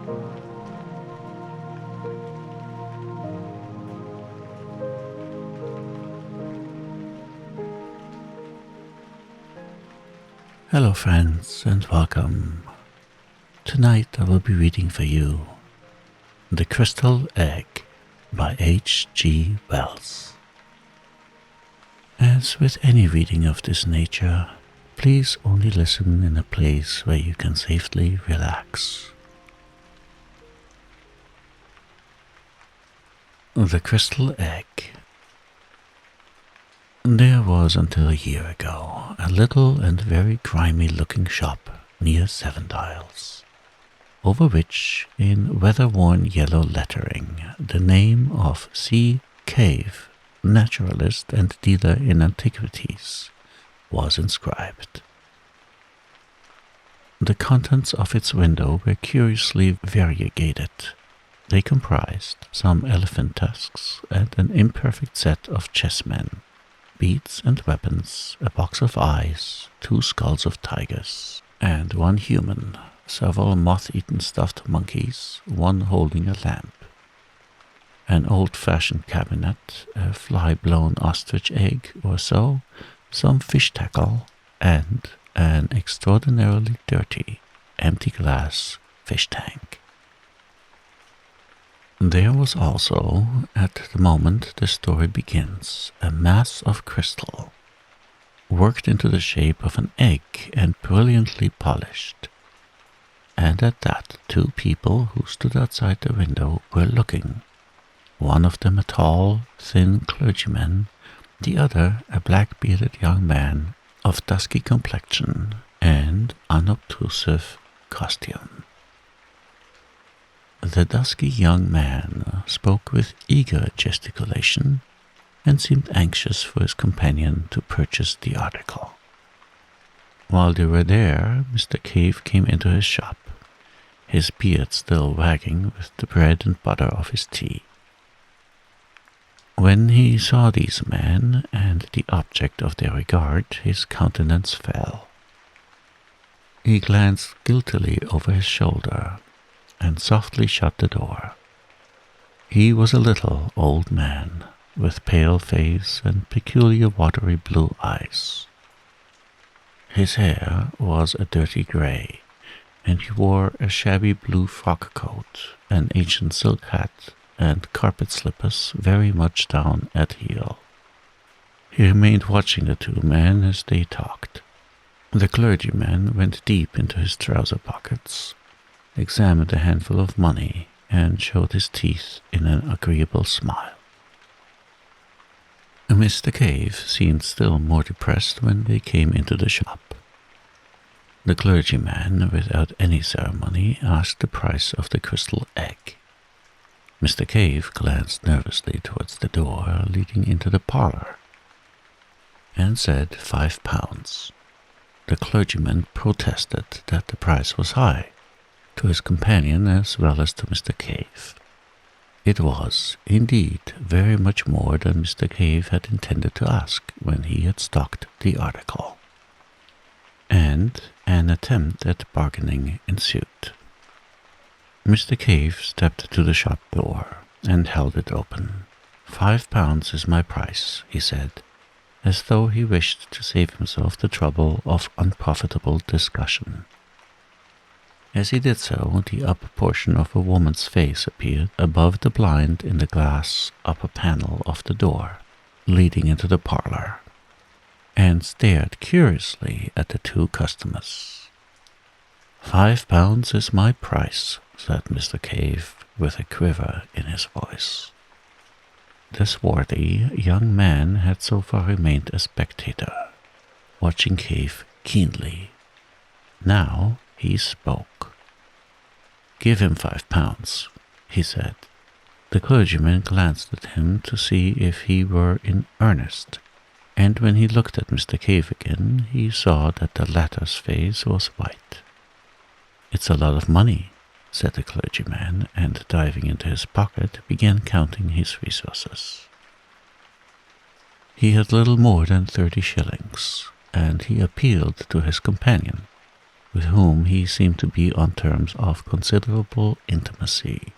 Hello friends and welcome. Tonight I will be reading for you The Crystal Egg by H.G. Wells. As with any reading of this nature, please only listen in a place where you can safely relax. The Crystal Egg. There was until a year ago a little and very grimy-looking shop near Seven Dials, over which, in weather-worn yellow lettering, the name of C. Cave, naturalist and dealer in antiquities, was inscribed. The contents of its window were curiously variegated. They comprised some elephant tusks and an imperfect set of chessmen, beads and weapons, a box of eyes, 2 skulls of tigers, and 1 human, several moth-eaten stuffed monkeys, 1 holding a lamp, an old-fashioned cabinet, a fly-blown ostrich egg or so, some fish tackle, and an extraordinarily dirty, empty glass fish tank. There was also, at the moment the story begins, a mass of crystal, worked into the shape of an egg and brilliantly polished. And at that 2 people who stood outside the window were looking, one of them a tall, thin clergyman, the other a black-bearded young man of dusky complexion and unobtrusive costume. The dusky young man spoke with eager gesticulation and seemed anxious for his companion to purchase the article. While they were there, Mr. Cave came into his shop, his beard still wagging with the bread and butter of his tea. When he saw these men and the object of their regard, his countenance fell. He glanced guiltily over his shoulder and softly shut the door. He was a little old man, with pale face and peculiar watery blue eyes. His hair was a dirty grey, and he wore a shabby blue frock coat, an ancient silk hat, and carpet slippers very much down at heel. He remained watching the 2 men as they talked. The clergyman went deep into his trouser pockets, examined a handful of money, and showed his teeth in an agreeable smile. Mr. Cave seemed still more depressed when they came into the shop. The clergyman, without any ceremony, asked the price of the crystal egg. Mr. Cave glanced nervously towards the door leading into the parlor, and said £5. The clergyman protested that the price was high, to his companion as well as to Mr. Cave. It was, indeed, very much more than Mr. Cave had intended to ask when he had stocked the article, and an attempt at bargaining ensued. Mr. Cave stepped to the shop door and held it open. £5 is my price, he said, as though he wished to save himself the trouble of unprofitable discussion. As he did so, the upper portion of a woman's face appeared above the blind in the glass upper panel of the door leading into the parlor, and stared curiously at the 2 customers. £5 is my price, said Mr. Cave with a quiver in his voice. The swarthy young man had so far remained a spectator, watching Cave keenly. Now he spoke. "Give him £5, he said. The clergyman glanced at him to see if he were in earnest, and when he looked at Mr. Cave again, he saw that the latter's face was white. "It's a lot of money," said the clergyman, and diving into his pocket, began counting his resources. He had little more than 30 shillings, and he appealed to his companion. with whom he seemed to be on terms of considerable intimacy.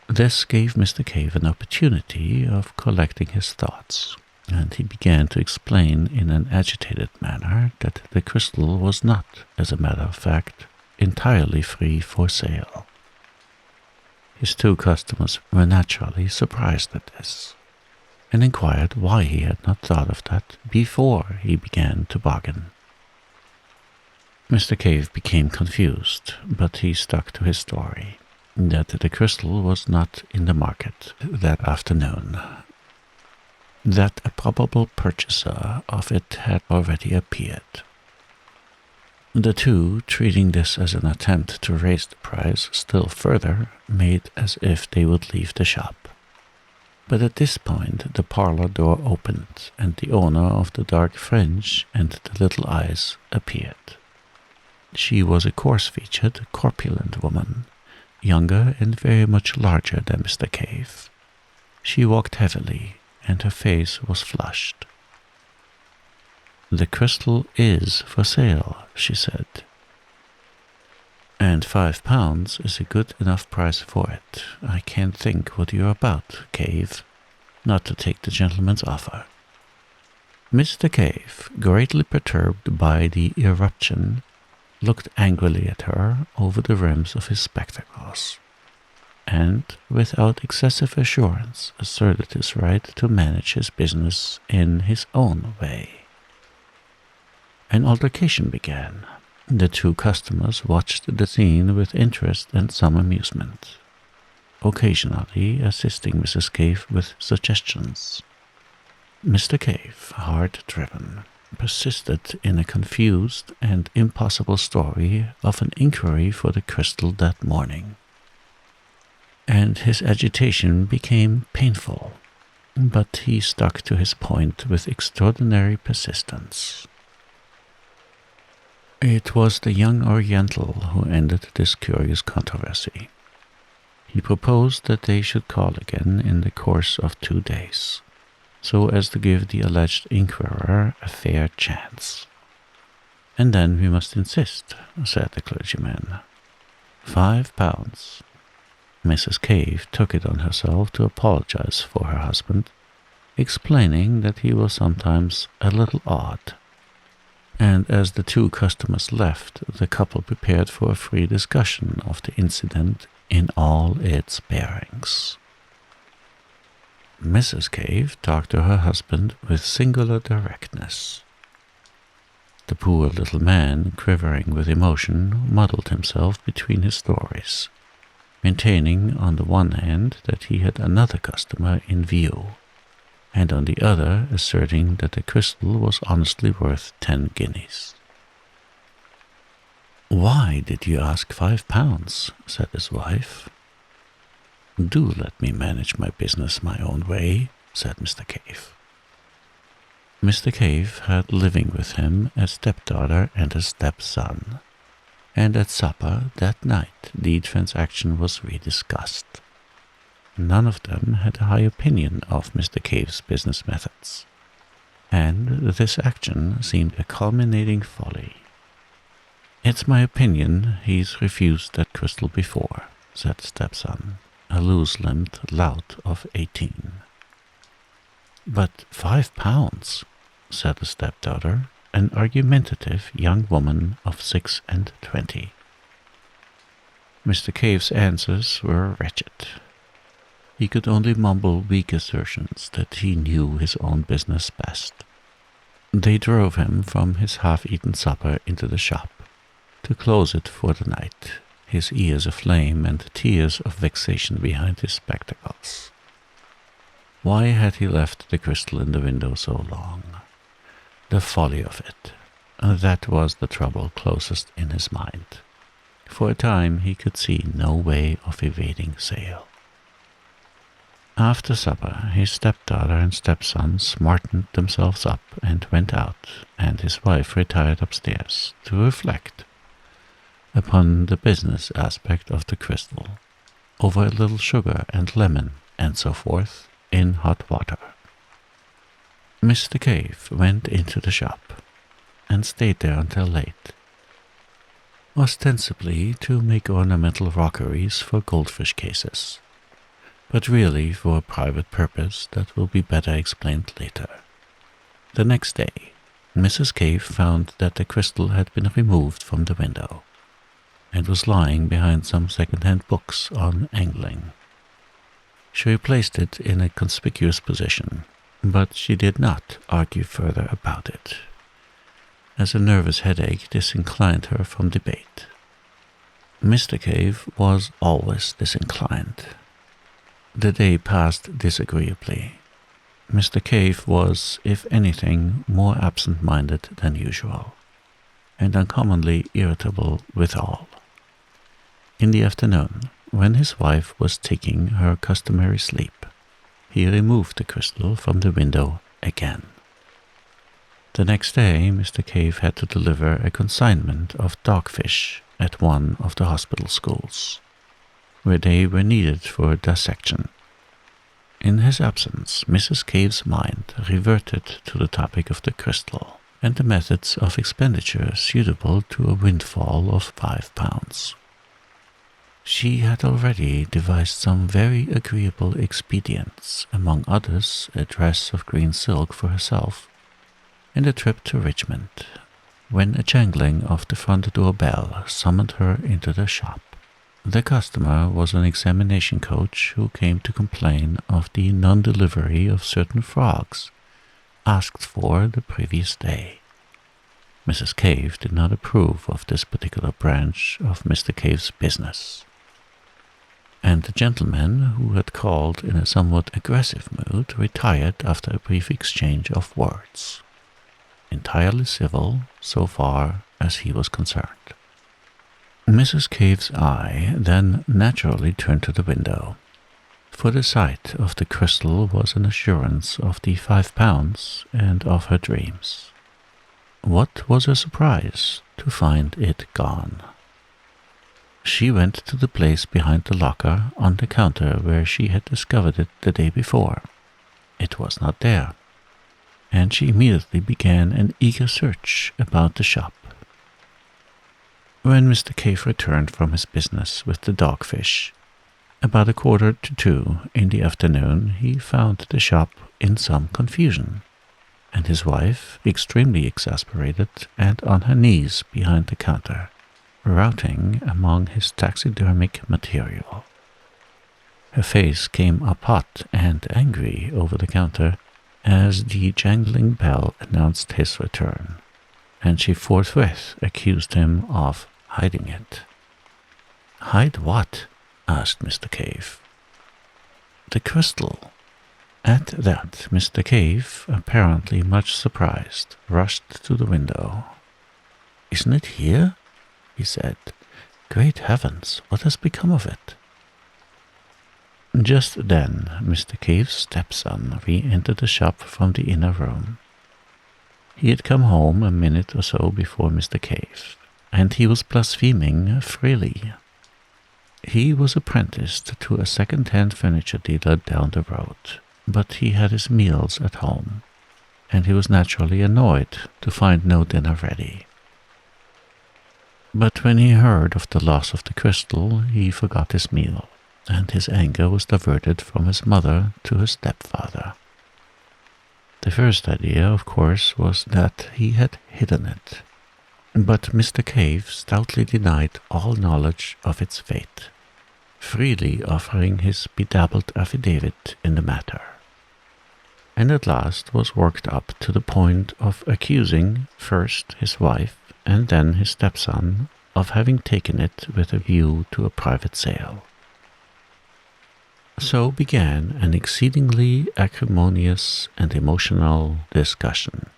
This gave Mr. Cave an opportunity of collecting his thoughts, and he began to explain in an agitated manner that the crystal was not, as a matter of fact, entirely free for sale. His two customers were naturally surprised at this, and inquired why he had not thought of that before he began to bargain. Mr. Cave became confused, but he stuck to his story, that the crystal was not in the market that afternoon, that a probable purchaser of it had already appeared. The two, treating this as an attempt to raise the price still further, made as if they would leave the shop. But at this point the parlor door opened, and the owner of the dark fringe and the little eyes appeared. She was a coarse-featured, corpulent woman, younger and very much larger than Mr. Cave. She walked heavily, and her face was flushed. "The crystal is for sale," she said, "and £5 is a good enough price for it. I can't think what you're about, Cave, not to take the gentleman's offer." Mr. Cave, greatly perturbed by the eruption, looked angrily at her over the rims of his spectacles, and, without excessive assurance, asserted his right to manage his business in his own way. An altercation began. The two customers watched the scene with interest and some amusement, occasionally assisting Mrs. Cave with suggestions. Mr. Cave, hard-driven, persisted in a confused and impossible story of an inquiry for the crystal that morning, and his agitation became painful, but he stuck to his point with extraordinary persistence. It was the young Oriental who ended this curious controversy. He proposed that they should call again in the course of 2 days, so as to give the alleged inquirer a fair chance. "And then we must insist," said the clergyman. £5. Mrs. Cave took it on herself to apologize for her husband, explaining that he was sometimes a little odd. And as the two customers left, the couple prepared for a free discussion of the incident in all its bearings. Mrs. Cave talked to her husband with singular directness. The poor little man, quivering with emotion, muddled himself between his stories, maintaining on the one hand that he had another customer in view, and on the other asserting that the crystal was honestly worth 10 guineas. "Why did you ask £5?" said his wife. "Do let me manage my business my own way," said Mr. Cave. Mr. Cave had living with him a stepdaughter and a stepson, and at supper that night the transaction was rediscussed. None of them had a high opinion of Mr. Cave's business methods, and this action seemed a culminating folly. "It's my opinion he's refused that crystal before," said the stepson, a loose-limbed lout of 18. "But £5?" said the stepdaughter, an argumentative young woman of 26. Mr. Cave's answers were wretched. He could only mumble weak assertions that he knew his own business best. They drove him from his half-eaten supper into the shop, to close it for the night, his ears aflame and tears of vexation behind his spectacles. Why had he left the crystal in the window so long? The folly of it. That was the trouble closest in his mind. For a time he could see no way of evading sale. After supper, his stepdaughter and stepson smartened themselves up and went out, and his wife retired upstairs to reflect upon the business aspect of the crystal, over a little sugar and lemon and so forth in hot water. Mr. Cave went into the shop and stayed there until late, ostensibly to make ornamental rockeries for goldfish cases, but really for a private purpose that will be better explained later. The next day, Mrs. Cave found that the crystal had been removed from the window and was lying behind some second-hand books on angling. She replaced it in a conspicuous position, but she did not argue further about it, as a nervous headache disinclined her from debate. Mr. Cave was always disinclined. The day passed disagreeably. Mr. Cave was, if anything, more absent-minded than usual, and uncommonly irritable withal. In the afternoon, when his wife was taking her customary sleep, he removed the crystal from the window again. The next day, Mr. Cave had to deliver a consignment of dogfish at one of the hospital schools, where they were needed for dissection. In his absence, Mrs. Cave's mind reverted to the topic of the crystal and the methods of expenditure suitable to a windfall of £5. She had already devised some very agreeable expedients, among others a dress of green silk for herself, and a trip to Richmond, when a jangling of the front door bell summoned her into the shop. The customer was an examination coach who came to complain of the non-delivery of certain frogs asked for the previous day. Mrs. Cave did not approve of this particular branch of Mr. Cave's business, and the gentleman who had called in a somewhat aggressive mood retired after a brief exchange of words, entirely civil so far as he was concerned. Mrs. Cave's eye then naturally turned to the window, for the sight of the crystal was an assurance of the £5 and of her dreams. What was her surprise to find it gone? She went to the place behind the locker on the counter where she had discovered it the day before. It was not there, and she immediately began an eager search about the shop. When Mr. Cave returned from his business with the dogfish, about 1:45 in the afternoon, he found the shop in some confusion, and his wife extremely exasperated and on her knees behind the counter, routing among his taxidermic material. Her face came up hot and angry over the counter as the jangling bell announced his return, and she forthwith accused him of hiding it. "Hide what?" asked Mr. Cave. "The crystal." At that, Mr. Cave, apparently much surprised, rushed to the window. "Isn't it here?" he said. "Great heavens, what has become of it?" Just then, Mr. Cave's stepson re-entered the shop from the inner room. He had come home a minute or so before Mr. Cave, and he was blaspheming freely. He was apprenticed to a second-hand furniture dealer down the road, but he had his meals at home, and he was naturally annoyed to find no dinner ready. But when he heard of the loss of the crystal, he forgot his meal, and his anger was diverted from his mother to his stepfather. The first idea, of course, was that he had hidden it, but Mr. Cave stoutly denied all knowledge of its fate, freely offering his bedabbled affidavit in the matter, and at last was worked up to the point of accusing first his wife and then his stepson of having taken it with a view to a private sale. So began an exceedingly acrimonious and emotional discussion,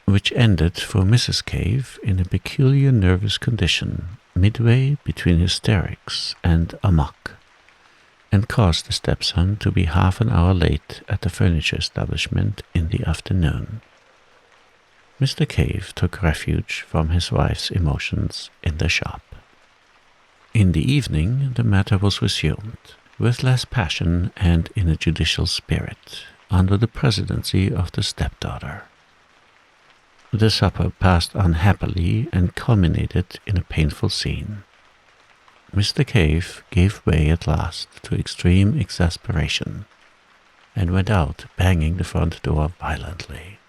which ended for Mrs. Cave in a peculiar nervous condition midway between hysterics and amok, and caused the stepson to be half an hour late at the furniture establishment in the afternoon. Mr. Cave took refuge from his wife's emotions in the shop. In the evening the matter was resumed, with less passion and in a judicial spirit, under the presidency of the stepdaughter. The supper passed unhappily and culminated in a painful scene. Mr. Cave gave way at last to extreme exasperation and went out, banging the front door violently.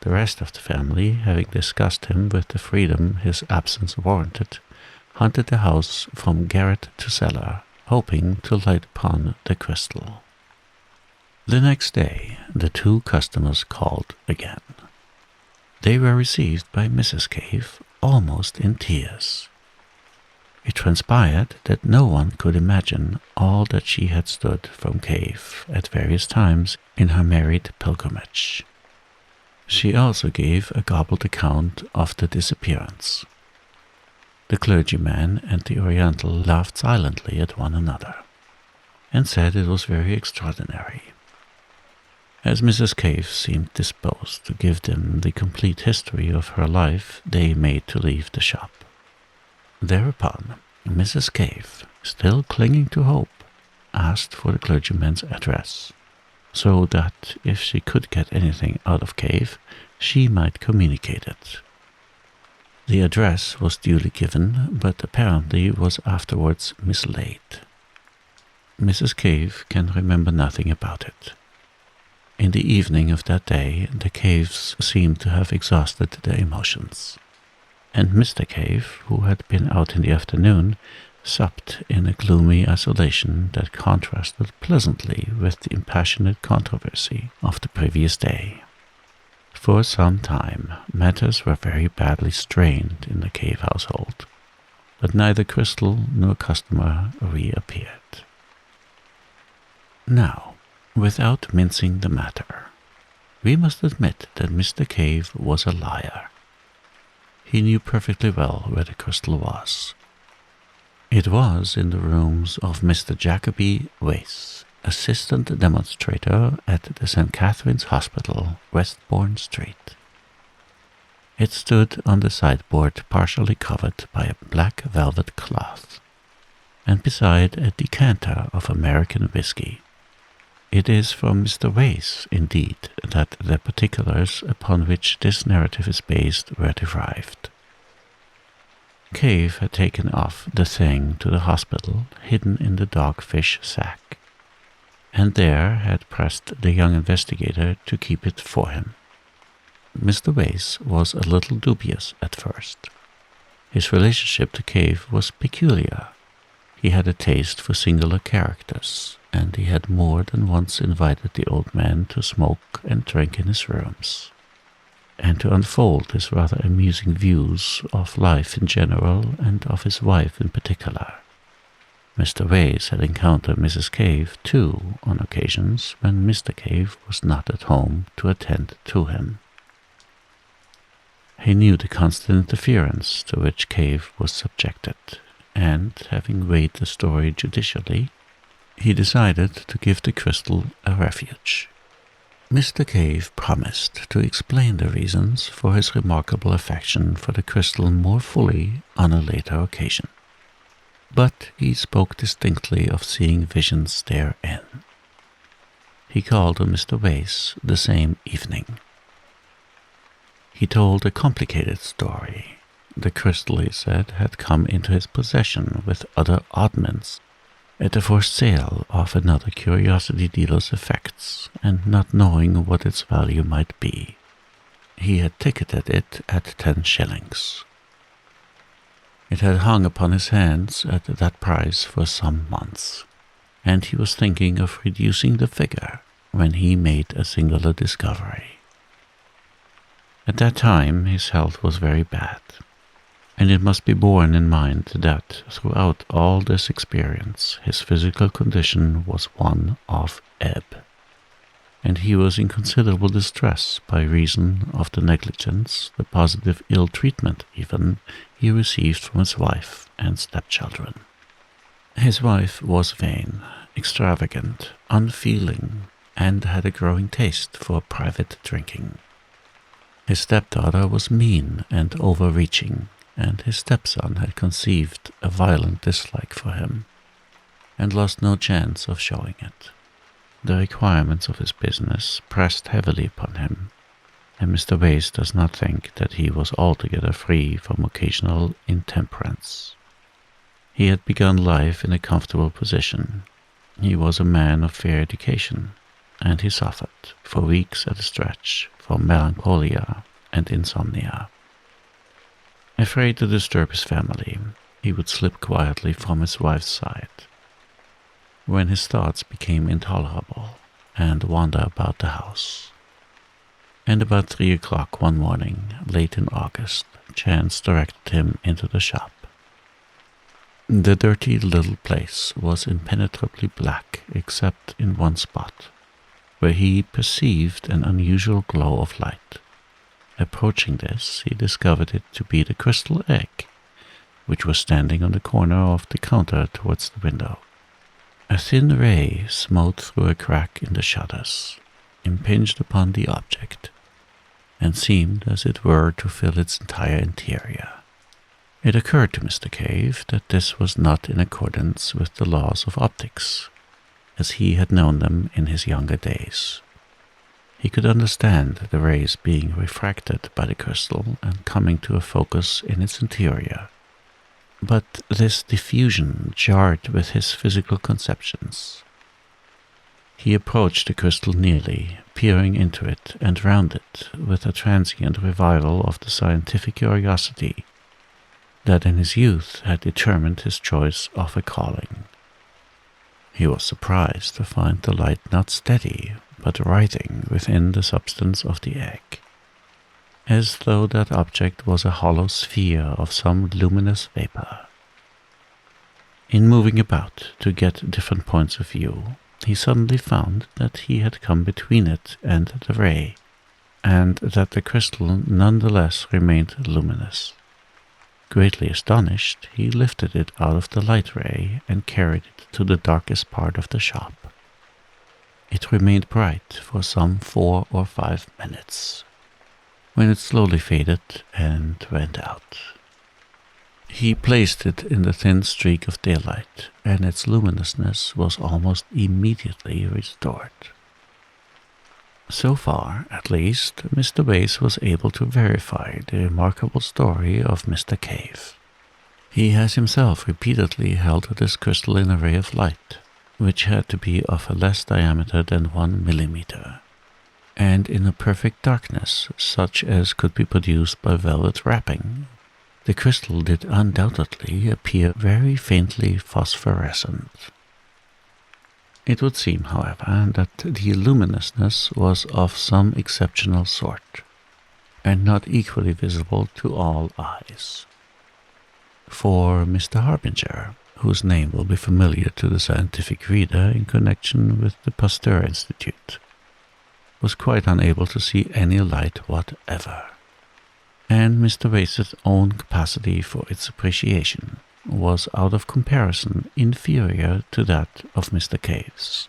The rest of the family, having discussed him with the freedom his absence warranted, hunted the house from garret to cellar, hoping to light upon the crystal. The next day, the 2 customers called again. They were received by Mrs. Cave almost in tears. It transpired that no one could imagine all that she had stood from Cave at various times in her married pilgrimage. She also gave a garbled account of the disappearance. The clergyman and the Oriental laughed silently at one another, and said it was very extraordinary. As Mrs. Cave seemed disposed to give them the complete history of her life, they made to leave the shop. Thereupon, Mrs. Cave, still clinging to hope, asked for the clergyman's address, so that if she could get anything out of Cave, she might communicate it. The address was duly given, but apparently was afterwards mislaid. Mrs. Cave can remember nothing about it. In the evening of that day, the Caves seemed to have exhausted their emotions, and Mr. Cave, who had been out in the afternoon, supped in a gloomy isolation that contrasted pleasantly with the impassioned controversy of the previous day. For some time, matters were very badly strained in the Cave household, but neither Crystal nor customer reappeared. Now, without mincing the matter, we must admit that Mr. Cave was a liar. He knew perfectly well where the crystal was. It was in the rooms of Mr. Jacoby Wace, assistant demonstrator at the St. Catherine's Hospital, Westbourne Street. It stood on the sideboard partially covered by a black velvet cloth, and beside a decanter of American whiskey. It is from Mr. Wace, indeed, that the particulars upon which this narrative is based were derived. Cave had taken off the thing to the hospital, hidden in the dogfish sack, and there had pressed the young investigator to keep it for him. Mr. Wace was a little dubious at first. His relationship to Cave was peculiar. He had a taste for singular characters, and he had more than once invited the old man to smoke and drink in his rooms, and to unfold his rather amusing views of life in general and of his wife in particular. Mr. Wace had encountered Mrs. Cave, too, on occasions when Mr. Cave was not at home to attend to him. He knew the constant interference to which Cave was subjected, and, having weighed the story judicially, he decided to give the crystal a refuge. Mr. Cave promised to explain the reasons for his remarkable affection for the crystal more fully on a later occasion, but he spoke distinctly of seeing visions therein. He called on Mr. Wace the same evening. He told a complicated story. The crystal, he said, had come into his possession with other oddments at the forced sale of another curiosity dealer's effects, and not knowing what its value might be, he had ticketed it at 10 shillings. It had hung upon his hands at that price for some months, and he was thinking of reducing the figure when he made a singular discovery. At that time his health was very bad, and it must be borne in mind that throughout all this experience his physical condition was one of ebb, and he was in considerable distress by reason of the negligence, the positive ill-treatment even, he received from his wife and stepchildren. His wife was vain, extravagant, unfeeling, and had a growing taste for private drinking. His stepdaughter was mean and overreaching, and his stepson had conceived a violent dislike for him, and lost no chance of showing it. The requirements of his business pressed heavily upon him, and Mr. Wace does not think that he was altogether free from occasional intemperance. He had begun life in a comfortable position. He was a man of fair education, and he suffered, for weeks at a stretch, from melancholia and insomnia. Afraid to disturb his family, he would slip quietly from his wife's side. When his thoughts became intolerable, and wander about the house. And about 3 o'clock one morning, late in August, chance directed him into the shop. The dirty little place was impenetrably black except in one spot, where he perceived an unusual glow of light. Approaching this, he discovered it to be the crystal egg, which was standing on the corner of the counter towards the window. A thin ray smote through a crack in the shutters, impinged upon the object, and seemed as it were to fill its entire interior. It occurred to Mr. Cave that this was not in accordance with the laws of optics, as he had known them in his younger days. He could understand the rays being refracted by the crystal and coming to a focus in its interior, but this diffusion jarred with his physical conceptions. He approached the crystal nearly, peering into it and round it with a transient revival of the scientific curiosity that in his youth had determined his choice of a calling. He was surprised to find the light not steady, but writhing within the substance of the egg, as though that object was a hollow sphere of some luminous vapor. In moving about to get different points of view, he suddenly found that he had come between it and the ray, and that the crystal nonetheless remained luminous. Greatly astonished, he lifted it out of the light ray and carried it to the darkest part of the shop. It remained bright for some 4 or 5 minutes, when it slowly faded and went out. He placed it in the thin streak of daylight, and its luminousness was almost immediately restored. So far, at least, Mr. Wace was able to verify the remarkable story of Mr. Cave. He has himself repeatedly held this crystal in a ray of light, which had to be of a less diameter than 1 millimeter, and in a perfect darkness, such as could be produced by velvet wrapping. The crystal did undoubtedly appear very faintly phosphorescent. It would seem, however, that the luminousness was of some exceptional sort, and not equally visible to all eyes. For Mr. Harbinger, whose name will be familiar to the scientific reader in connection with the Pasteur Institute, was quite unable to see any light whatever, and Mr. Wace's own capacity for its appreciation was out of comparison inferior to that of Mr. Cave's.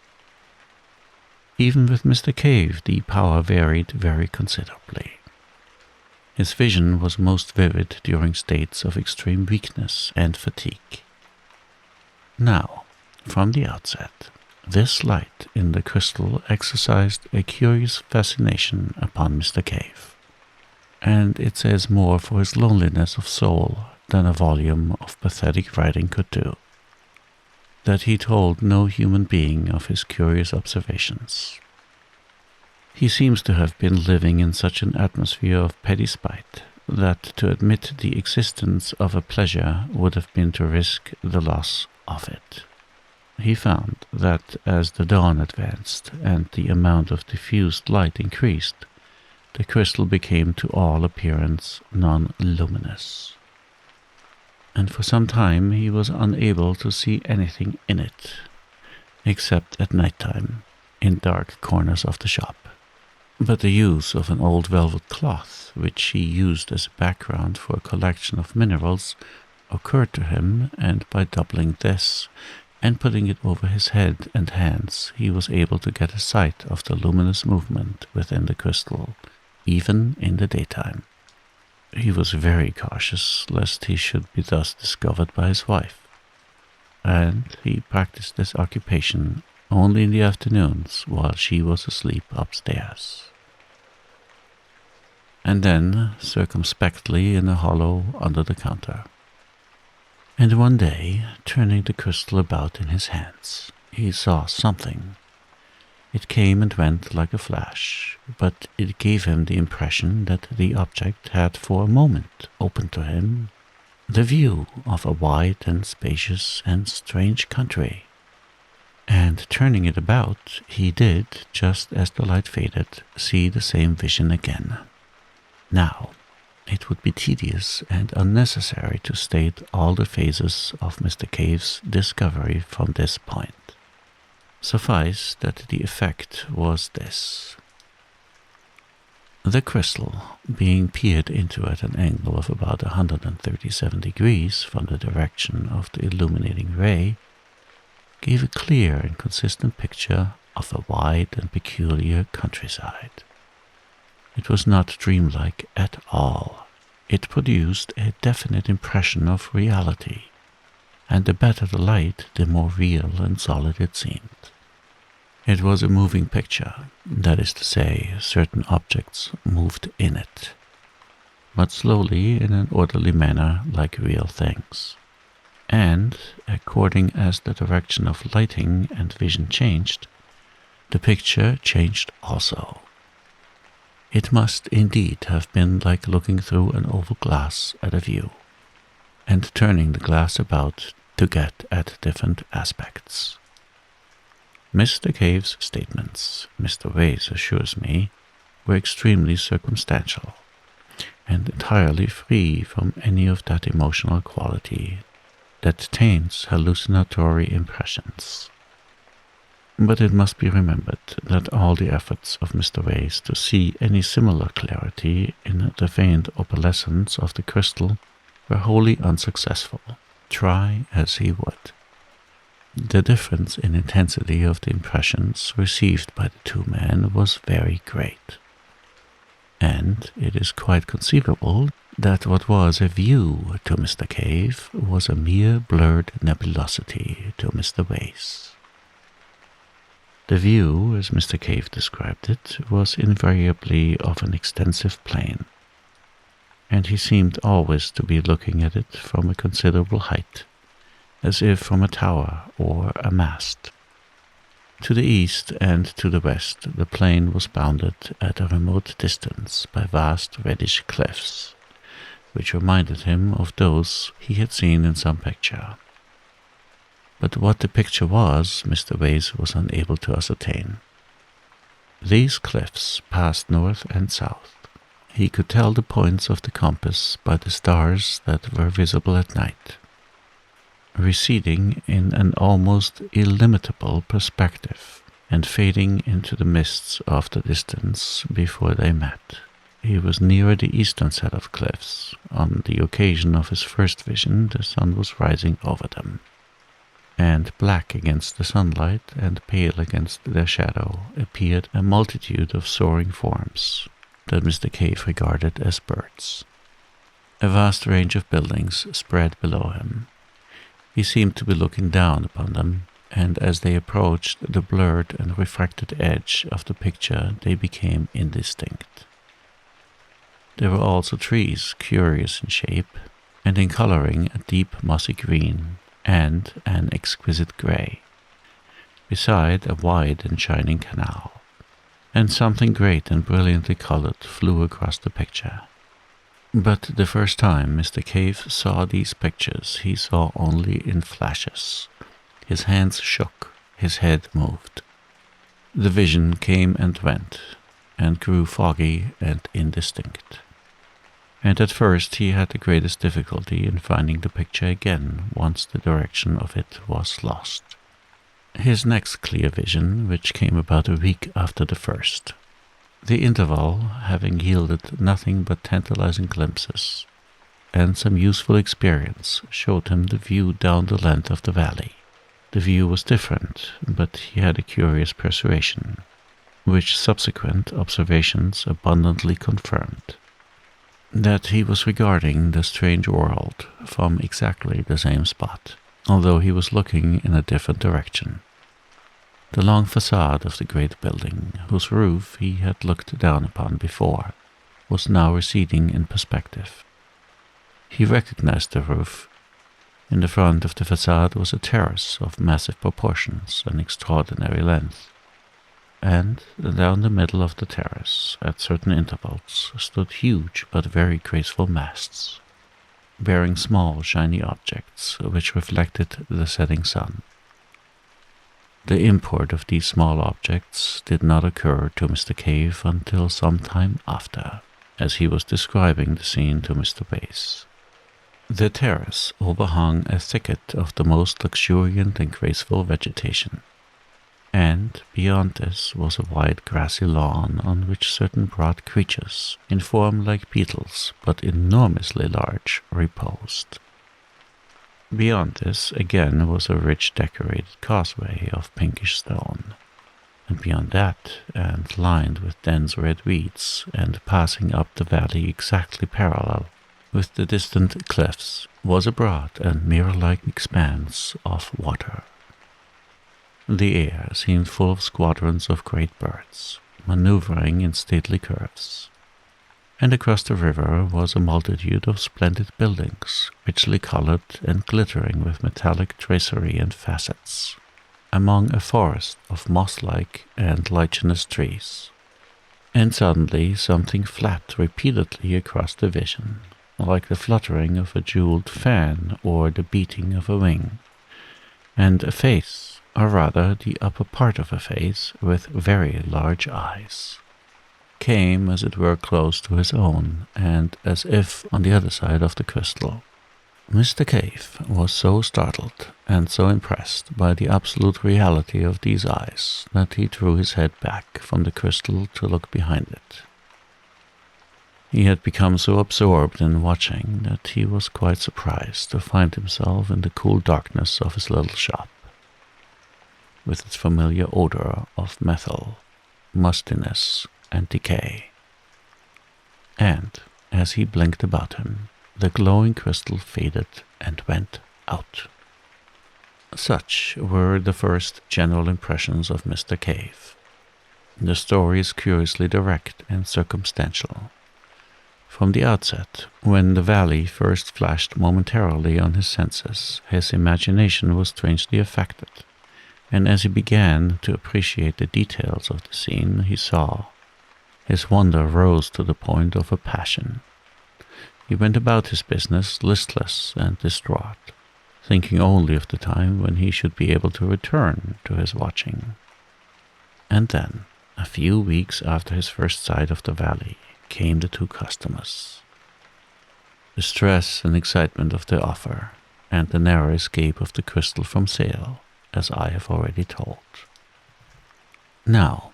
Even with Mr. Cave the power varied very considerably. His vision was most vivid during states of extreme weakness and fatigue. Now, from the outset, this light in the crystal exercised a curious fascination upon Mr. Cave, and it says more for his loneliness of soul than a volume of pathetic writing could do, that he told no human being of his curious observations. He seems to have been living in such an atmosphere of petty spite that to admit the existence of a pleasure would have been to risk the loss of it. He found that as the dawn advanced and the amount of diffused light increased, the crystal became to all appearance non-luminous, and for some time he was unable to see anything in it, except at night time, in dark corners of the shop. But the use of an old velvet cloth, which he used as a background for a collection of minerals, occurred to him, and by doubling this, and putting it over his head and hands, he was able to get a sight of the luminous movement within the crystal, even in the daytime. He was very cautious lest he should be thus discovered by his wife, and he practiced this occupation only in the afternoons while she was asleep upstairs. and then circumspectly in a hollow under the counter. And one day, turning the crystal about in his hands, he saw something. It came and went like a flash, but it gave him the impression that the object had for a moment opened to him the view of a wide and spacious and strange country. And turning it about, he did, just as the light faded, see the same vision again. Now, it would be tedious and unnecessary to state all the phases of Mr. Cave's discovery from this point. Suffice that the effect was this. The crystal, being peered into at an angle of about 137 degrees from the direction of the illuminating ray, gave a clear and consistent picture of a wide and peculiar countryside. It was not dreamlike at all. It produced a definite impression of reality, and the better the light, the more real and solid it seemed. It was a moving picture, that is to say, certain objects moved in it, but slowly in an orderly manner like real things. And, according as the direction of lighting and vision changed, the picture changed also. It must indeed have been like looking through an oval glass at a view, and turning the glass about to get at different aspects. Mr. Cave's statements, Mr. Wace assures me, were extremely circumstantial, and entirely free from any of that emotional quality that taints hallucinatory impressions. But it must be remembered that all the efforts of Mr. Wace to see any similar clarity in the feigned opalescence of the crystal were wholly unsuccessful, try as he would. The difference in intensity of the impressions received by the two men was very great, and it is quite conceivable that what was a view to Mr. Cave was a mere blurred nebulosity to Mr. Wace. The view, as Mr. Cave described it, was invariably of an extensive plain, and he seemed always to be looking at it from a considerable height, as if from a tower or a mast. To the east and to the west the plain was bounded at a remote distance by vast reddish cliffs, which reminded him of those he had seen in some picture. But what the picture was, Mr. Wace was unable to ascertain. These cliffs passed north and south. He could tell the points of the compass by the stars that were visible at night, receding in an almost illimitable perspective, and fading into the mists of the distance before they met. He was nearer the eastern set of cliffs. On the occasion of his first vision, the sun was rising over them, and black against the sunlight and pale against their shadow appeared a multitude of soaring forms that Mr. Cave regarded as birds. A vast range of buildings spread below him. He seemed to be looking down upon them, and as they approached the blurred and refracted edge of the picture, they became indistinct. There were also trees, curious in shape, and in coloring a deep mossy green and an exquisite grey, beside a wide and shining canal, and something great and brilliantly colored flew across the picture. But the first time Mr. Cave saw these pictures, he saw only in flashes. His hands shook, his head moved. The vision came and went, and grew foggy and indistinct. And at first he had the greatest difficulty in finding the picture again once the direction of it was lost. His next clear vision, which came about a week after the first, the interval having yielded nothing but tantalizing glimpses, and some useful experience showed him the view down the length of the valley. The view was different, but he had a curious persuasion, which subsequent observations abundantly confirmed, that he was regarding the strange world from exactly the same spot, although he was looking in a different direction. The long facade of the great building, whose roof he had looked down upon before, was now receding in perspective. He recognized the roof. In the front of the facade was a terrace of massive proportions and extraordinary length, and down the middle of the terrace, at certain intervals, stood huge but very graceful masts, bearing small shiny objects which reflected the setting sun. The import of these small objects did not occur to Mr. Cave until some time after, as he was describing the scene to Mr. Wace. The terrace overhung a thicket of the most luxuriant and graceful vegetation, and beyond this was a wide grassy lawn on which certain broad creatures, in form like beetles but enormously large, reposed. Beyond this again was a rich decorated causeway of pinkish stone, and beyond that, and lined with dense red weeds, and passing up the valley exactly parallel with the distant cliffs, was a broad and mirror-like expanse of water. The air seemed full of squadrons of great birds, maneuvering in stately curves, and across the river was a multitude of splendid buildings, richly colored and glittering with metallic tracery and facets, among a forest of moss-like and lichenous trees. And suddenly something flapped repeatedly across the vision, like the fluttering of a jeweled fan or the beating of a wing, and a face, or rather the upper part of a face, with very large eyes, came as it were close to his own, and as if on the other side of the crystal. Mr. Cave was so startled and so impressed by the absolute reality of these eyes that he drew his head back from the crystal to look behind it. He had become so absorbed in watching that he was quite surprised to find himself in the cool darkness of his little shop, with its familiar odor of metal, mustiness, and decay. And, as he blinked about him, the glowing crystal faded and went out. Such were the first general impressions of Mr. Cave. The story is curiously direct and circumstantial. From the outset, when the valley first flashed momentarily on his senses, his imagination was strangely affected, and as he began to appreciate the details of the scene he saw, his wonder rose to the point of a passion. He went about his business listless and distraught, thinking only of the time when he should be able to return to his watching. And then, a few weeks after his first sight of the valley, came the two customers. The stress and excitement of the offer, and the narrow escape of the crystal from sale, as I have already told. Now,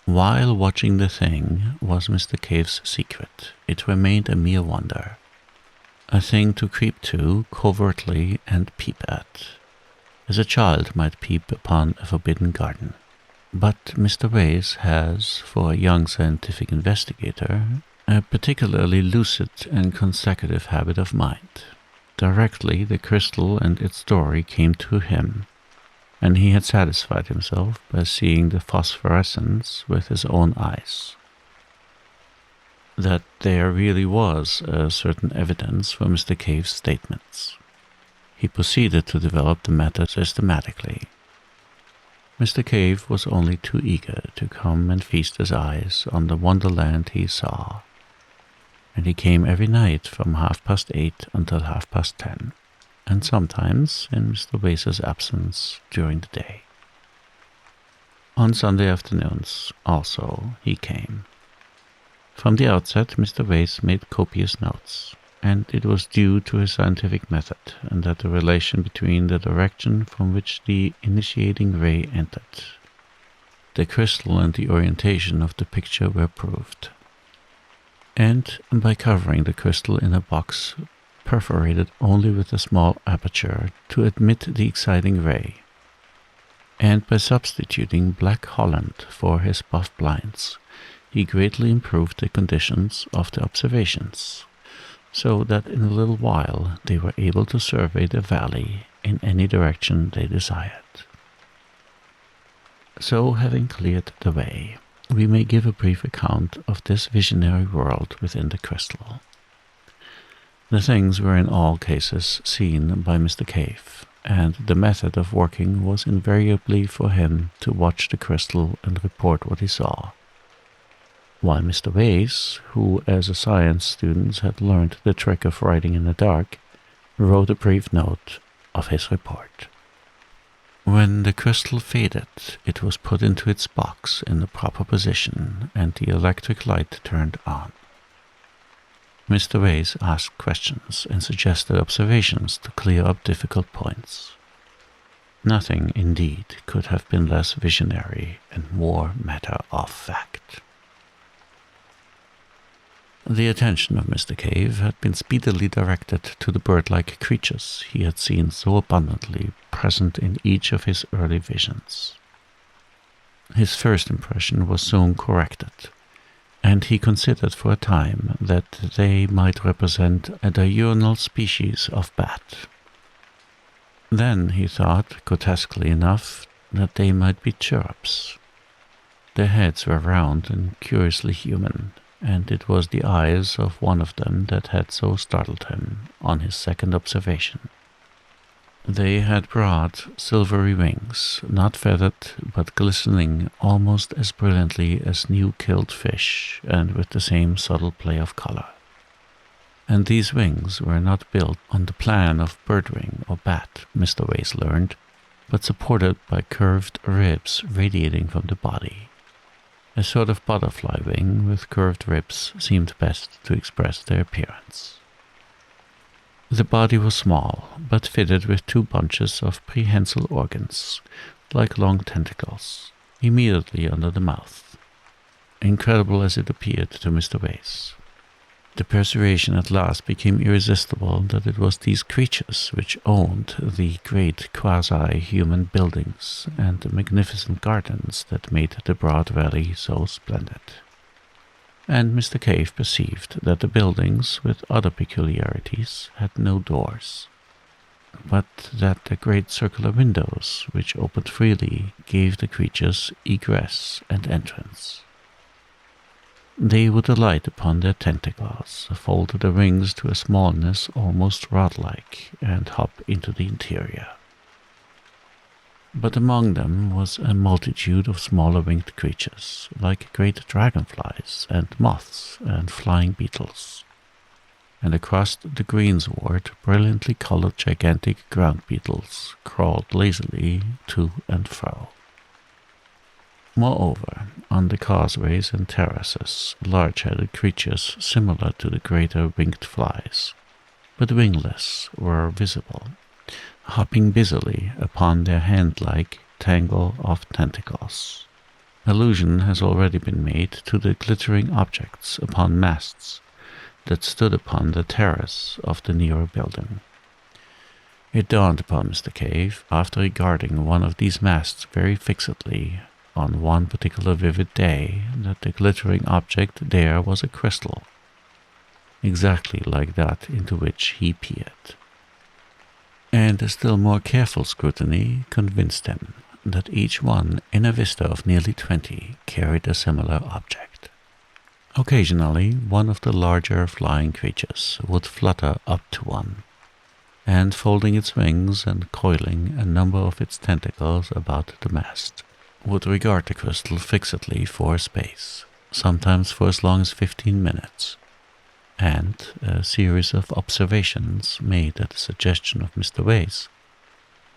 while watching the thing was Mr. Cave's secret, it remained a mere wonder, a thing to creep to covertly and peep at, as a child might peep upon a forbidden garden. But Mr. Wace has, for a young scientific investigator, a particularly lucid and consecutive habit of mind. Directly the crystal and its story came to him, and he had satisfied himself by seeing the phosphorescence with his own eyes, that there really was a certain evidence for Mr. Cave's statements. He proceeded to develop the matter systematically. Mr. Cave was only too eager to come and feast his eyes on the wonderland he saw, and he came every night from 8:30 until 10:30, and sometimes, in Mr. Wace's absence, during the day. On Sunday afternoons, also, he came. From the outset, Mr. Wace made copious notes, and it was due to his scientific method, and that the relation between the direction from which the initiating ray entered, the crystal, and the orientation of the picture were proved. And by covering the crystal in a box perforated only with a small aperture to admit the exciting ray, and by substituting black Holland for his buff blinds, he greatly improved the conditions of the observations, so that in a little while they were able to survey the valley in any direction they desired. So, having cleared the way, we may give a brief account of this visionary world within the crystal. The things were in all cases seen by Mr. Cave, and the method of working was invariably for him to watch the crystal and report what he saw, while Mr. Wace, who as a science student had learned the trick of writing in the dark, wrote a brief note of his report. When the crystal faded, it was put into its box in the proper position and the electric light turned on. Mr. Wace asked questions and suggested observations to clear up difficult points. Nothing, indeed, could have been less visionary and more matter of fact. The attention of Mr. Cave had been speedily directed to the bird-like creatures he had seen so abundantly present in each of his early visions. His first impression was soon corrected, and he considered for a time that they might represent a diurnal species of bat. Then he thought, grotesquely enough, that they might be chirrups. Their heads were round and curiously human, and it was the eyes of one of them that had so startled him on his second observation. They had broad, silvery wings, not feathered, but glistening almost as brilliantly as new-killed fish, and with the same subtle play of color. And these wings were not built on the plan of birdwing or bat, Mr. Wace learned, but supported by curved ribs radiating from the body. A sort of butterfly wing with curved ribs seemed best to express their appearance. The body was small, but fitted with two bunches of prehensile organs, like long tentacles, immediately under the mouth. Incredible as it appeared to Mr. Wace, the persuasion at last became irresistible that it was these creatures which owned the great quasi-human buildings and the magnificent gardens that made the broad valley so splendid. And Mr. Cave perceived that the buildings, with other peculiarities, had no doors, but that the great circular windows, which opened freely, gave the creatures egress and entrance. They would alight upon their tentacles, fold their wings to a smallness almost rod-like, and hop into the interior. But among them was a multitude of smaller winged creatures, like great dragonflies and moths and flying beetles. And across the greensward, brilliantly colored gigantic ground beetles crawled lazily to and fro. Moreover, on the causeways and terraces, large-headed creatures similar to the greater winged flies, but wingless, were visible, hopping busily upon their hand-like tangle of tentacles. Allusion has already been made to the glittering objects upon masts that stood upon the terrace of the nearer building. It dawned upon Mr. Cave, after regarding one of these masts very fixedly, on one particular vivid day, that the glittering object there was a crystal, exactly like that into which he peered. And a still more careful scrutiny convinced him that each one in a vista of nearly 20 carried a similar object. Occasionally, one of the larger flying creatures would flutter up to one, and folding its wings and coiling a number of its tentacles about the mast, would regard the crystal fixedly for a space, sometimes for as long as 15 minutes, and a series of observations made at the suggestion of Mr. Wace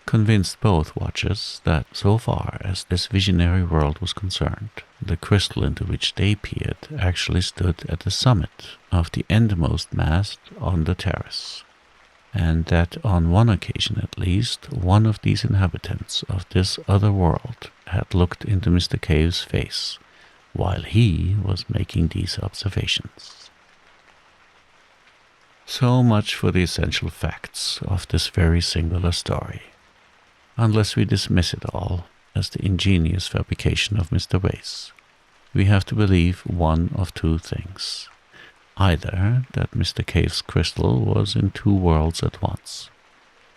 convinced both watchers that, so far as this visionary world was concerned, the crystal into which they peered actually stood at the summit of the endmost mast on the terrace, and that on one occasion at least, one of these inhabitants of this other world had looked into Mr. Cave's face while he was making these observations. So much for the essential facts of this very singular story, unless we dismiss it all as the ingenious fabrication of Mr. Wace. We have to believe one of two things. Either that Mr. Cave's crystal was in two worlds at once,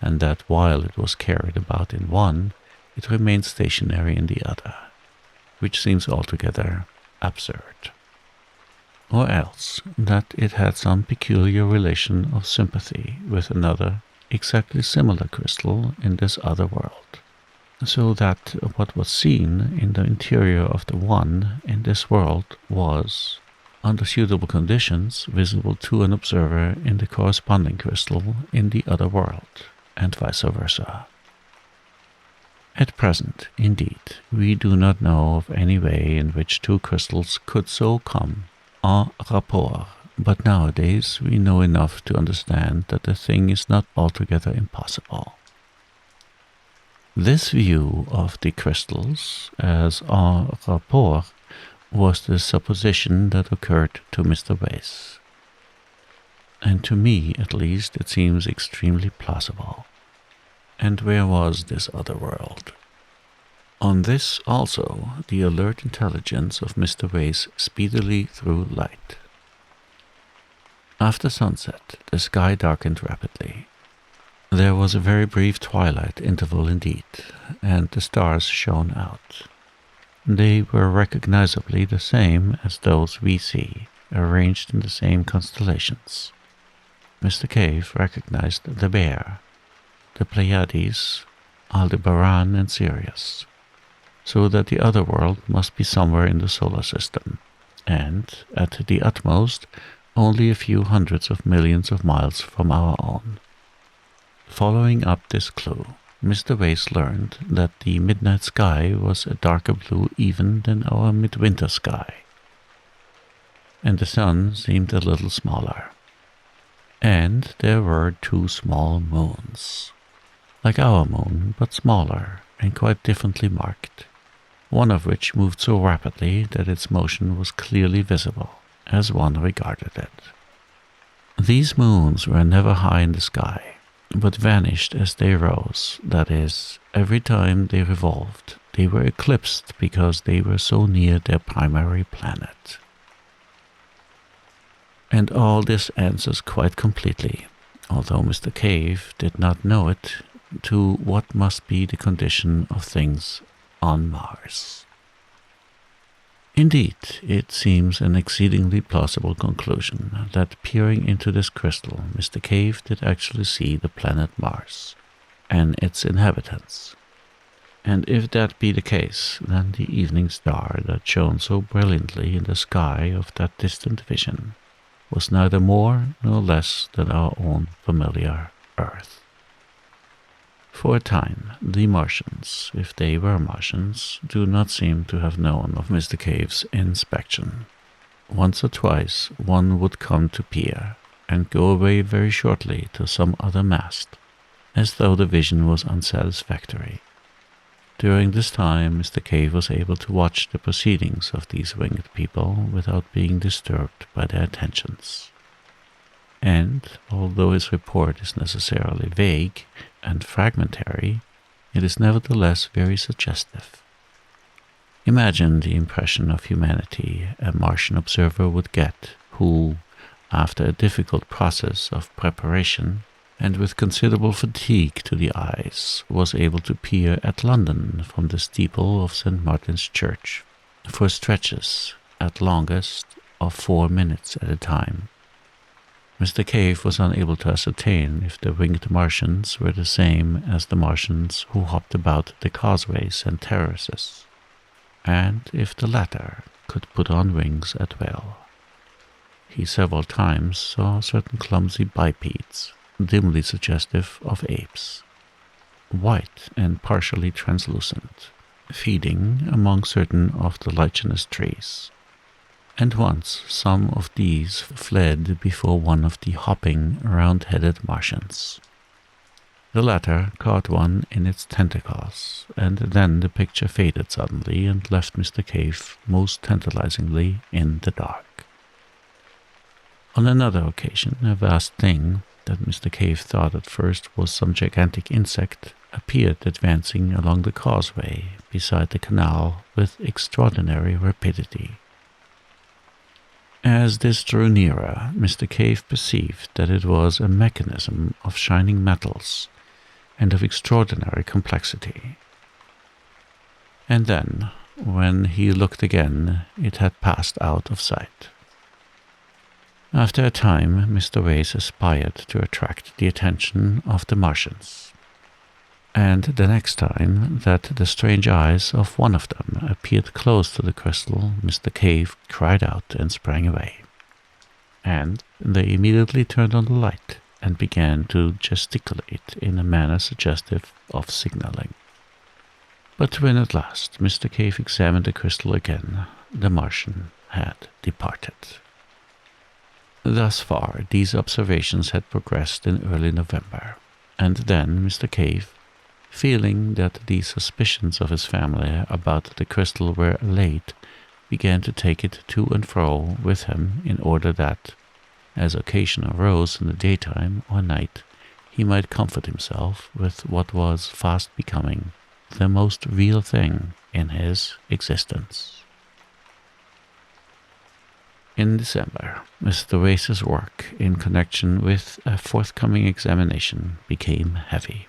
and that while it was carried about in one, it remained stationary in the other, which seems altogether absurd. Or else that it had some peculiar relation of sympathy with another exactly similar crystal in this other world, so that what was seen in the interior of the one in this world was, under suitable conditions, visible to an observer in the corresponding crystal in the other world, and vice versa. At present, indeed, we do not know of any way in which two crystals could so come en rapport, but nowadays we know enough to understand that the thing is not altogether impossible. This view of the crystals as en rapport was the supposition that occurred to Mr. Wace, and to me at least it seems extremely plausible. And where was this other world? On this also the alert intelligence of Mr. Wace speedily threw light. After sunset the sky darkened rapidly. There was a very brief twilight interval indeed, and the stars shone out. They were recognizably the same as those we see, arranged in the same constellations. Mr. Cave recognized the Bear, the Pleiades, Aldebaran, and Sirius, so that the other world must be somewhere in the solar system, and, at the utmost, only a few hundreds of millions of miles from our own. Following up this clue, Mr. Wace learned that the midnight sky was a darker blue even than our midwinter sky, and the sun seemed a little smaller. And there were two small moons, like our moon, but smaller and quite differently marked, one of which moved so rapidly that its motion was clearly visible, as one regarded it. These moons were never high in the sky, but vanished as they rose, that is, every time they revolved, they were eclipsed because they were so near their primary planet. And all this answers quite completely, although Mr. Cave did not know it, to what must be the condition of things on Mars. Indeed, it seems an exceedingly plausible conclusion that peering into this crystal, Mr. Cave did actually see the planet Mars and its inhabitants. And if that be the case, then the evening star that shone so brilliantly in the sky of that distant vision was neither more nor less than our own familiar Earth. For a time, the Martians, if they were Martians, do not seem to have known of Mr. Cave's inspection. Once or twice one would come to peer, and go away very shortly to some other mast, as though the vision was unsatisfactory. During this time Mr. Cave was able to watch the proceedings of these winged people without being disturbed by their attentions. And, although his report is necessarily vague and fragmentary, it is nevertheless very suggestive. Imagine the impression of humanity a Martian observer would get who, after a difficult process of preparation, and with considerable fatigue to the eyes, was able to peer at London from the steeple of St. Martin's Church for stretches, at longest, of 4 minutes at a time. Mr. Cave was unable to ascertain if the winged Martians were the same as the Martians who hopped about the causeways and terraces, and if the latter could put on wings at will. He several times saw certain clumsy bipeds, dimly suggestive of apes, white and partially translucent, feeding among certain of the lichenous trees. And once some of these fled before one of the hopping, round-headed Martians. The latter caught one in its tentacles, and then the picture faded suddenly and left Mr. Cave most tantalizingly in the dark. On another occasion, a vast thing that Mr. Cave thought at first was some gigantic insect appeared advancing along the causeway beside the canal with extraordinary rapidity. As this drew nearer, Mr. Cave perceived that it was a mechanism of shining metals and of extraordinary complexity. And then, When he looked again, it had passed out of sight. After a time, Mr. Wace aspired to attract the attention of the Martians. And the next time that the strange eyes of one of them appeared close to the crystal, Mr. Cave cried out and sprang away. And they immediately turned on the light and began to gesticulate in a manner suggestive of signaling. But when at last Mr. Cave examined the crystal again, the Martian had departed. Thus far, these observations had progressed in early November, and then Mr. Cave, feeling that the suspicions of his family about the crystal were allayed, began to take it to and fro with him in order that, as occasion arose in the daytime or night, he might comfort himself with what was fast becoming the most real thing in his existence. In December, Mr. Wace's work in connection with a forthcoming examination became heavy.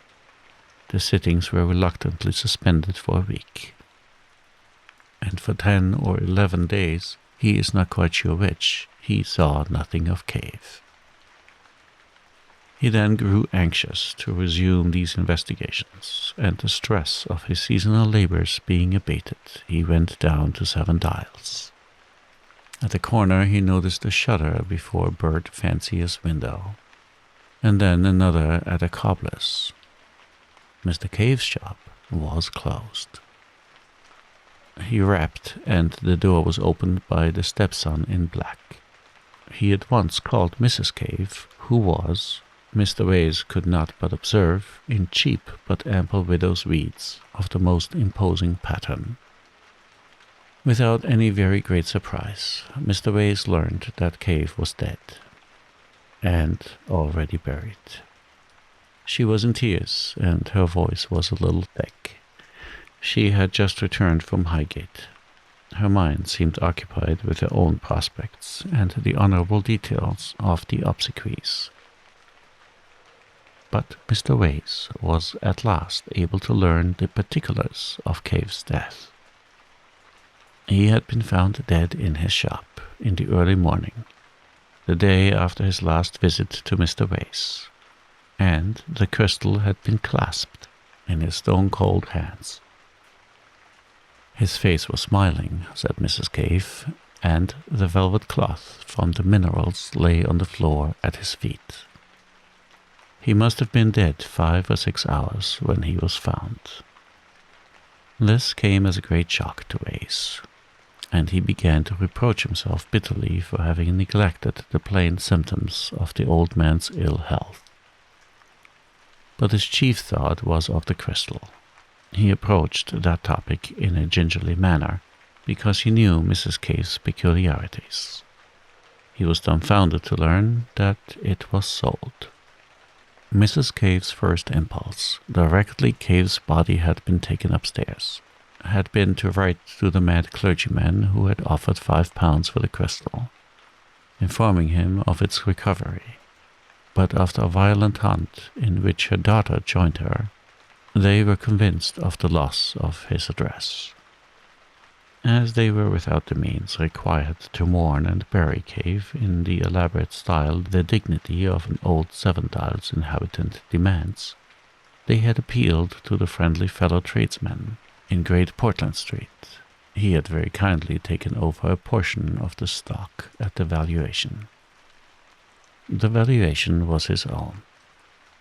The sittings were reluctantly suspended for a week, and for 10 or 11 days, he is not quite sure which, he saw nothing of Cave. He then grew anxious to resume these investigations, and the stress of his seasonal labors being abated, he went down to Seven Dials. At the corner he noticed a shutter before Bert Fancier's window, and then another at a cobbler's. Mr. Cave's shop was closed. He rapped, and the door was opened by the stepson in black. He at once called Mrs. Cave, who was, Mr. Wace could not but observe, in cheap but ample widow's weeds of the most imposing pattern. Without any very great surprise, Mr. Wace learned that Cave was dead, and already buried. She was in tears, and her voice was a little thick. She had just returned from Highgate. Her mind seemed occupied with her own prospects and the honorable details of the obsequies. But Mr. Wace was at last able to learn the particulars of Cave's death. He had been found dead in his shop in the early morning, the day after his last visit to Mr. Wace, and the crystal had been clasped in his stone-cold hands. His face was smiling, said Mrs. Cave, and the velvet cloth from the minerals lay on the floor at his feet. He must have been dead 5 or 6 hours when he was found. This came as a great shock to Wace, and he began to reproach himself bitterly for having neglected the plain symptoms of the old man's ill health. But his chief thought was of the crystal. He approached that topic in a gingerly manner, because he knew Mrs. Cave's peculiarities. He was dumbfounded to learn that it was sold. Mrs. Cave's first impulse, directly Cave's body had been taken upstairs, had been to write to the mad clergyman who had offered £5 for the crystal, informing him of its recovery. But after a violent hunt, in which her daughter joined her, they were convinced of the loss of his address. As they were without the means required to mourn and bury Cave in the elaborate style the dignity of an old Seven Dials inhabitant demands, they had appealed to the friendly fellow tradesman in Great Portland Street. He had very kindly taken over a portion of the stock at the valuation. The valuation was his own,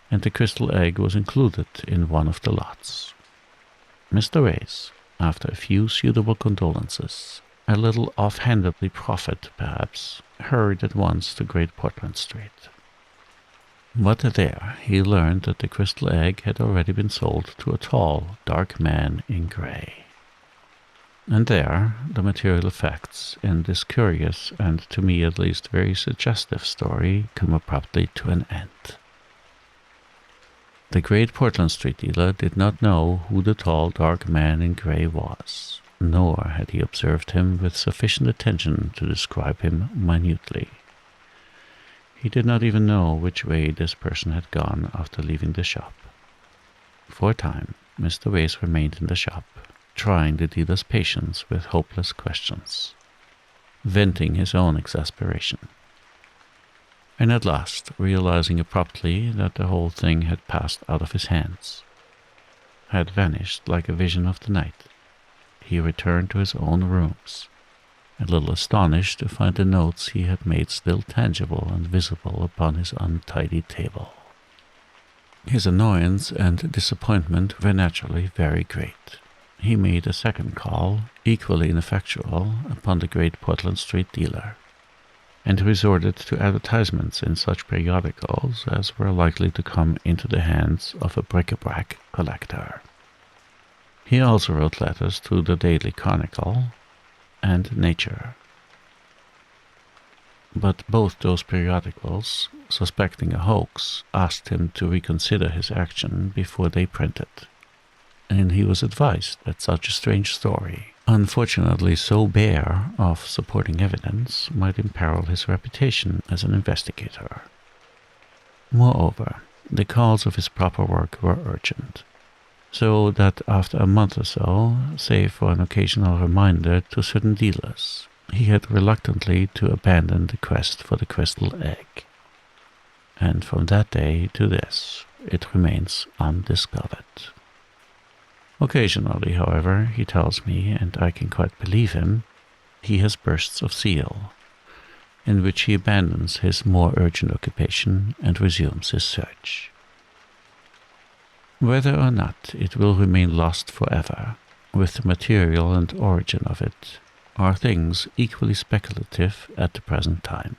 and the crystal egg was included in one of the lots. Mr. Wace, after a few suitable condolences, a little off-handedly proffered, perhaps, hurried at once to Great Portland Street. But there he learned that the crystal egg had already been sold to a tall, dark man in grey. And there the material effects in this curious and, to me at least, very suggestive story come abruptly to an end. The Great Portland Street dealer did not know who the tall, dark man in grey was, nor had he observed him with sufficient attention to describe him minutely. He did not even know which way this person had gone after leaving the shop. For a time, Mr. Wace remained in the shop, trying the dealer's patience with hopeless questions, venting his own exasperation. And at last, realizing abruptly that the whole thing had passed out of his hands, had vanished like a vision of the night, he returned to his own rooms, a little astonished to find the notes he had made still tangible and visible upon his untidy table. His annoyance and disappointment were naturally very great. He made a second call, equally ineffectual, upon the great Portland Street dealer, and resorted to advertisements in such periodicals as were likely to come into the hands of a bric-a-brac collector. He also wrote letters to the Daily Chronicle and Nature. But both those periodicals, suspecting a hoax, asked him to reconsider his action before they printed, and he was advised that such a strange story, unfortunately so bare of supporting evidence, might imperil his reputation as an investigator. Moreover, the calls of his proper work were urgent, so that after a month or so, save for an occasional reminder to certain dealers, he had reluctantly to abandon the quest for the crystal egg. And from that day to this, it remains undiscovered. Occasionally, however, he tells me, and I can quite believe him, he has bursts of zeal, in which he abandons his more urgent occupation and resumes his search. Whether or not it will remain lost forever, with the material and origin of it, are things equally speculative at the present time.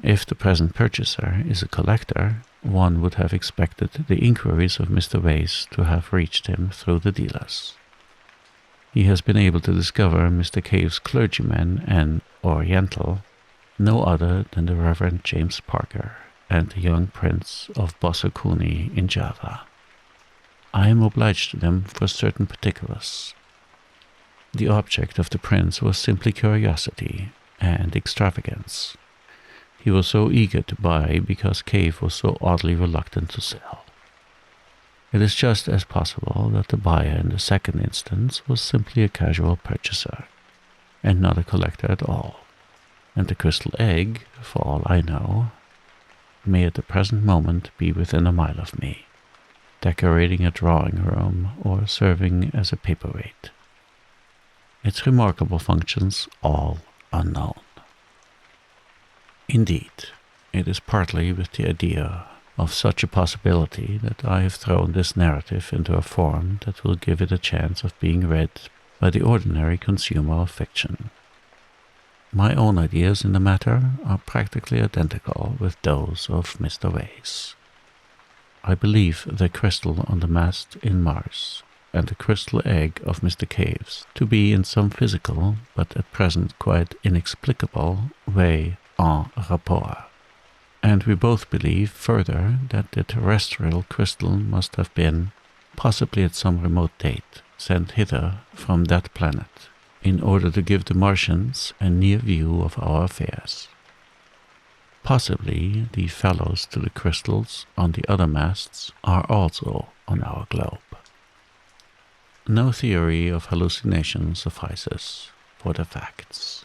If the present purchaser is a collector, one would have expected the inquiries of Mr. Wace to have reached him through the dealers. He has been able to discover Mr. Cave's clergyman and Oriental, no other than the Reverend James Parker and the young Prince of Bosokuni in Java. I am obliged to them for certain particulars. The object of the prince was simply curiosity and extravagance. He was so eager to buy because Cave was so oddly reluctant to sell. It is just as possible that the buyer in the second instance was simply a casual purchaser, and not a collector at all, and the crystal egg, for all I know, may at the present moment be within a mile of me, decorating a drawing room or serving as a paperweight. Its remarkable functions all unknown. Indeed, it is partly with the idea of such a possibility that I have thrown this narrative into a form that will give it a chance of being read by the ordinary consumer of fiction. My own ideas in the matter are practically identical with those of Mr. Wace. I believe the crystal on the mast in Mars and the crystal egg of Mr. Cave's to be in some physical, but at present quite inexplicable, way en rapport. And we both believe further that the terrestrial crystal must have been, possibly at some remote date, sent hither from that planet, in order to give the Martians a near view of our affairs. Possibly the fellows to the crystals on the other masts are also on our globe. No theory of hallucination suffices for the facts.